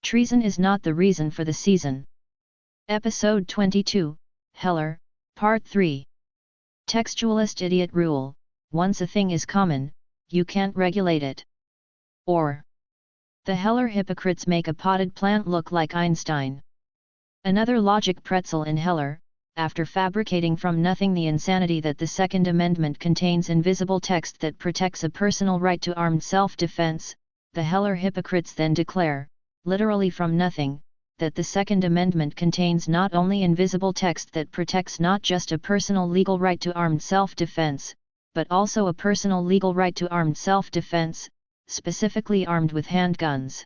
Treason is not the reason for the season. Episode 22, Heller, Part 3. Textualist Idiot Rule: once a thing is common, you can't regulate it. Or, the Heller hypocrites make a potted plant look like Einstein. Another logic pretzel in Heller, after fabricating from nothing the insanity that the Second Amendment contains invisible text that protects a personal right to armed self-defense, the Heller hypocrites then declare, literally from nothing, that the Second Amendment contains not only invisible text that protects not just a personal legal right to armed self-defense, but also a personal legal right to armed self-defense, specifically armed with handguns.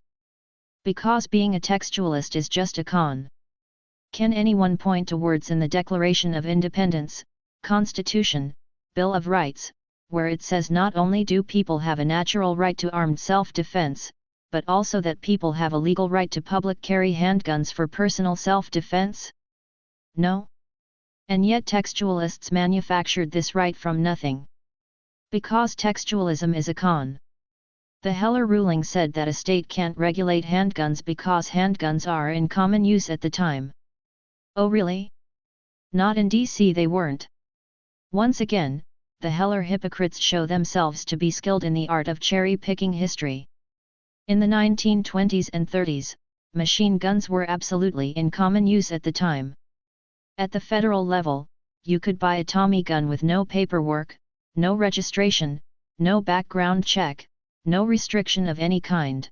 Because being a textualist is just a con. Can anyone point to words in the Declaration of Independence, Constitution, Bill of Rights, where it says not only do people have a natural right to armed self-defense, but also that people have a legal right to public carry handguns for personal self-defense? No. And yet textualists manufactured this right from nothing. Because textualism is a con. The Heller ruling said that a state can't regulate handguns because handguns are in common use at the time. Oh really? Not in DC they weren't. Once again, the Heller hypocrites show themselves to be skilled in the art of cherry-picking history. In the 1920s and 30s, machine guns were absolutely in common use at the time. At the federal level, you could buy a Tommy gun with no paperwork, no registration, no background check, no restriction of any kind.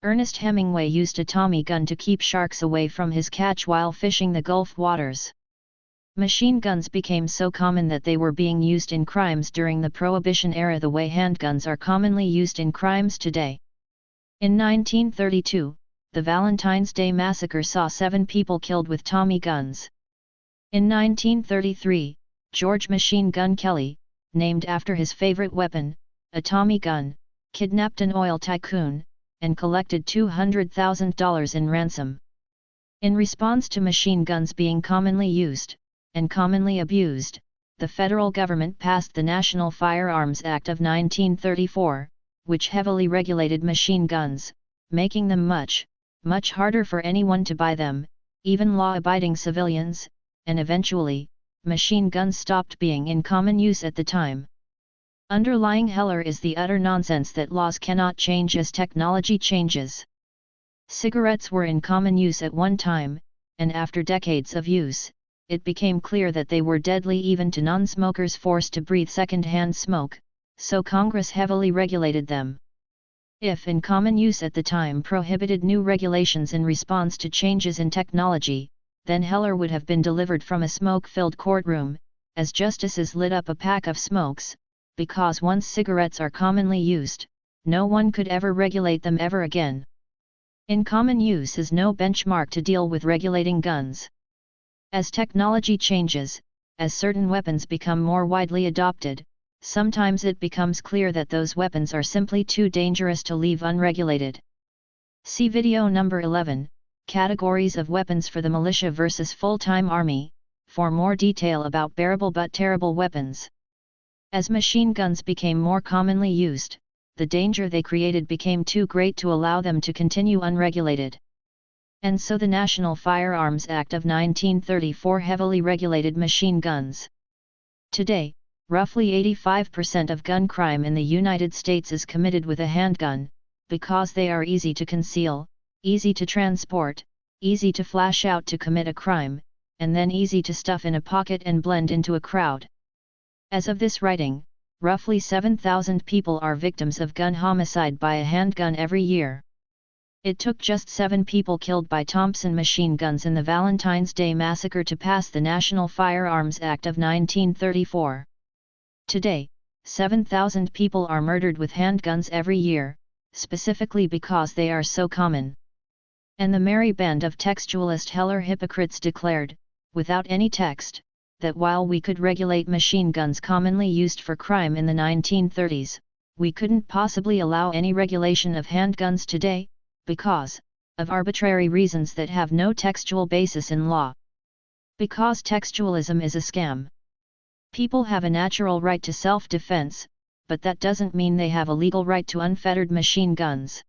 Ernest Hemingway used a Tommy gun to keep sharks away from his catch while fishing the Gulf waters. Machine guns became so common that they were being used in crimes during the Prohibition era the way handguns are commonly used in crimes today. In 1932, the Valentine's Day Massacre saw 7 people killed with Tommy guns. In 1933, George Machine Gun Kelly, named after his favorite weapon, a Tommy gun, kidnapped an oil tycoon, and collected $200,000 in ransom. In response to machine guns being commonly used, and commonly abused, the federal government passed the National Firearms Act of 1934, which heavily regulated machine guns, making them much harder for anyone to buy them, even law-abiding civilians, and eventually, machine guns stopped being in common use at the time. Underlying Heller is the utter nonsense that laws cannot change as technology changes. Cigarettes were in common use at one time, and after decades of use, it became clear that they were deadly even to non-smokers forced to breathe second-hand smoke, so Congress heavily regulated them. If in common use at the time prohibited new regulations in response to changes in technology, then Heller would have been delivered from a smoke-filled courtroom, as justices lit up a pack of smokes, because once cigarettes are commonly used, no one could ever regulate them ever again. In common use is no benchmark to deal with regulating guns. As technology changes, as certain weapons become more widely adopted, sometimes it becomes clear that those weapons are simply too dangerous to leave unregulated. See video number 11, Categories of Weapons for the Militia versus Full-Time Army, for more detail about bearable but terrible weapons. As machine guns became more commonly used, the danger they created became too great to allow them to continue unregulated. And so the National Firearms Act of 1934 heavily regulated machine guns. Today, roughly 85% of gun crime in the United States is committed with a handgun, because they are easy to conceal, easy to transport, easy to flash out to commit a crime, and then easy to stuff in a pocket and blend into a crowd. As of this writing, roughly 7,000 people are victims of gun homicide by a handgun every year. It took just 7 people killed by Thompson machine guns in the Valentine's Day Massacre to pass the National Firearms Act of 1934. Today, 7,000 people are murdered with handguns every year, specifically because they are so common. And the merry band of textualist Heller hypocrites declared, without any text, that while we could regulate machine guns commonly used for crime in the 1930s, we couldn't possibly allow any regulation of handguns today, because of arbitrary reasons that have no textual basis in law. Because textualism is a scam. People have a natural right to self-defense, but that doesn't mean they have a legal right to unfettered machine guns.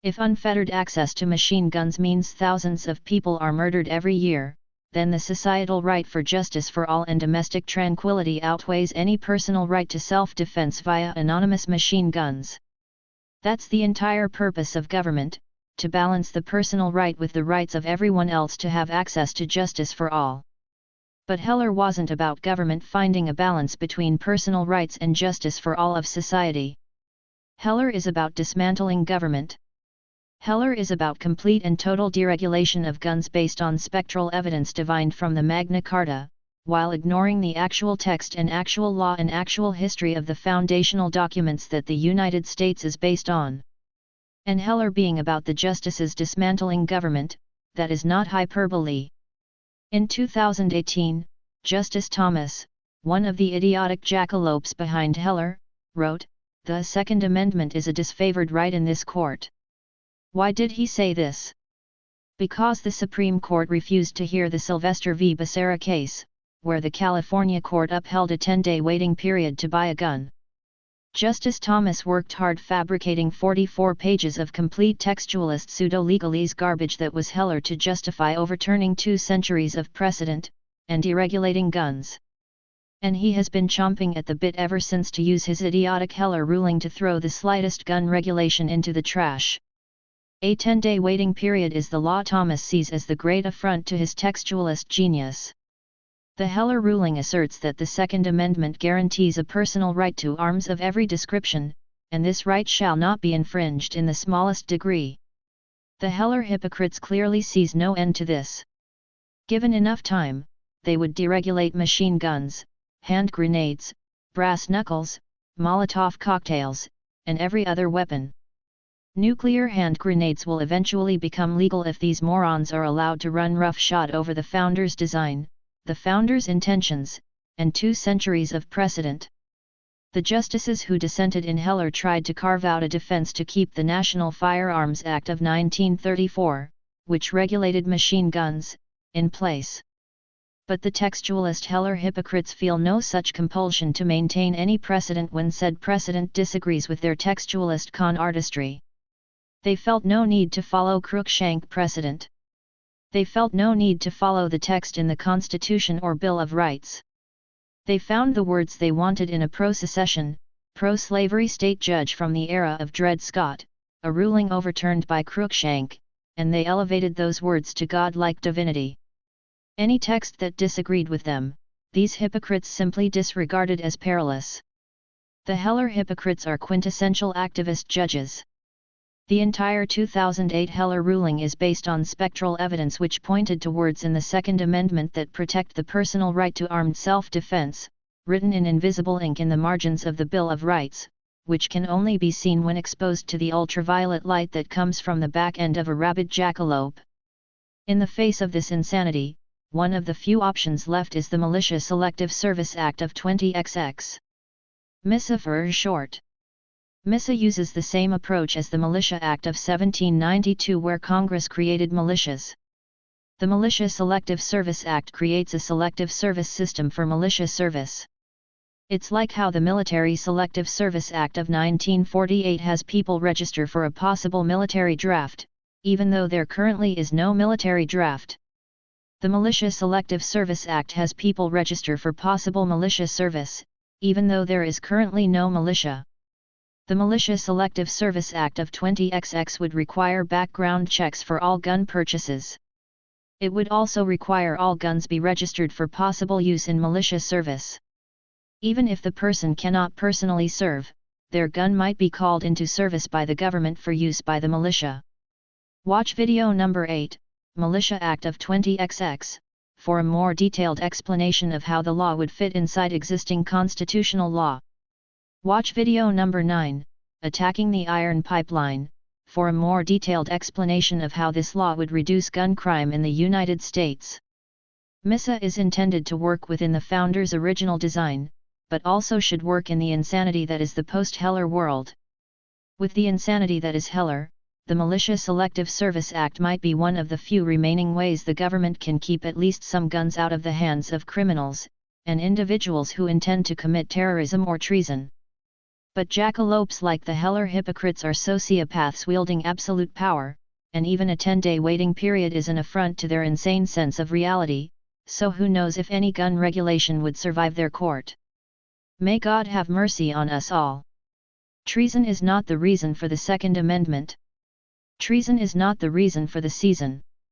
If unfettered access to machine guns means thousands of people are murdered every year, then the societal right for justice for all and domestic tranquility outweighs any personal right to self-defense via anonymous machine guns. That's the entire purpose of government, to balance the personal right with the rights of everyone else to have access to justice for all. But Heller wasn't about government finding a balance between personal rights and justice for all of society. Heller is about dismantling government. Heller is about complete and total deregulation of guns based on spectral evidence divined from the Magna Carta, while ignoring the actual text and actual law and actual history of the foundational documents that the United States is based on. And Heller being about the justices dismantling government, that is not hyperbole. In 2018, Justice Thomas, one of the idiotic jackalopes behind Heller, wrote, "The Second Amendment is a disfavored right in this court." Why did he say this? Because the Supreme Court refused to hear the Sylvester v. Becerra case, where the California court upheld a 10-day waiting period to buy a gun. Justice Thomas worked hard fabricating 44 pages of complete textualist pseudo-legalese garbage that was Heller to justify overturning 2 centuries of precedent, and deregulating guns. And he has been chomping at the bit ever since to use his idiotic Heller ruling to throw the slightest gun regulation into the trash. A 10-day waiting period is the law Thomas sees as the great affront to his textualist genius. The Heller ruling asserts that the Second Amendment guarantees a personal right to arms of every description, and this right shall not be infringed in the smallest degree. The Heller hypocrites clearly sees no end to this. Given enough time, they would deregulate machine guns, hand grenades, brass knuckles, Molotov cocktails, and every other weapon. Nuclear hand grenades will eventually become legal if these morons are allowed to run roughshod over the founders' design, the founders' intentions, and 2 centuries of precedent. The justices who dissented in Heller tried to carve out a defense to keep the National Firearms Act of 1934, which regulated machine guns, in place. But the textualist Heller hypocrites feel no such compulsion to maintain any precedent when said precedent disagrees with their textualist con artistry. They felt no need to follow Cruikshank precedent. They felt no need to follow the text in the Constitution or Bill of Rights. They found the words they wanted in a pro-secession, pro-slavery state judge from the era of Dred Scott, a ruling overturned by Cruikshank, and they elevated those words to godlike divinity. Any text that disagreed with them, these hypocrites simply disregarded as perilous. The Heller hypocrites are quintessential activist judges. The entire 2008 Heller ruling is based on spectral evidence which pointed to words in the Second Amendment that protect the personal right to armed self-defense, written in invisible ink in the margins of the Bill of Rights, which can only be seen when exposed to the ultraviolet light that comes from the back end of a rabid jackalope. In the face of this insanity, one of the few options left is the Militia Selective Service Act of 20XX. MISA for short. MISA uses the same approach as the Militia Act of 1792 where Congress created militias. The Militia Selective Service Act creates a selective service system for militia service. It's like how the Military Selective Service Act of 1948 has people register for a possible military draft, even though there currently is no military draft. The Militia Selective Service Act has people register for possible militia service, even though there is currently no militia. The Militia Selective Service Act of 20XX would require background checks for all gun purchases. It would also require all guns be registered for possible use in militia service. Even if the person cannot personally serve, their gun might be called into service by the government for use by the militia. Watch video number 8, Militia Act of 20XX, for a more detailed explanation of how the law would fit inside existing constitutional law. Watch video number 9, Attacking the Iron Pipeline, for a more detailed explanation of how this law would reduce gun crime in the United States. MISA is intended to work within the founders' original design, but also should work in the insanity that is the post-Heller world. With the insanity that is Heller, the Militia Selective Service Act might be one of the few remaining ways the government can keep at least some guns out of the hands of criminals, and individuals who intend to commit terrorism or treason. But jackalopes like the Heller hypocrites are sociopaths wielding absolute power, and even a 10-day waiting period is an affront to their insane sense of reality, so who knows if any gun regulation would survive their court. May God have mercy on us all. Treason is not the reason for the Second Amendment. Treason is not the reason for the season.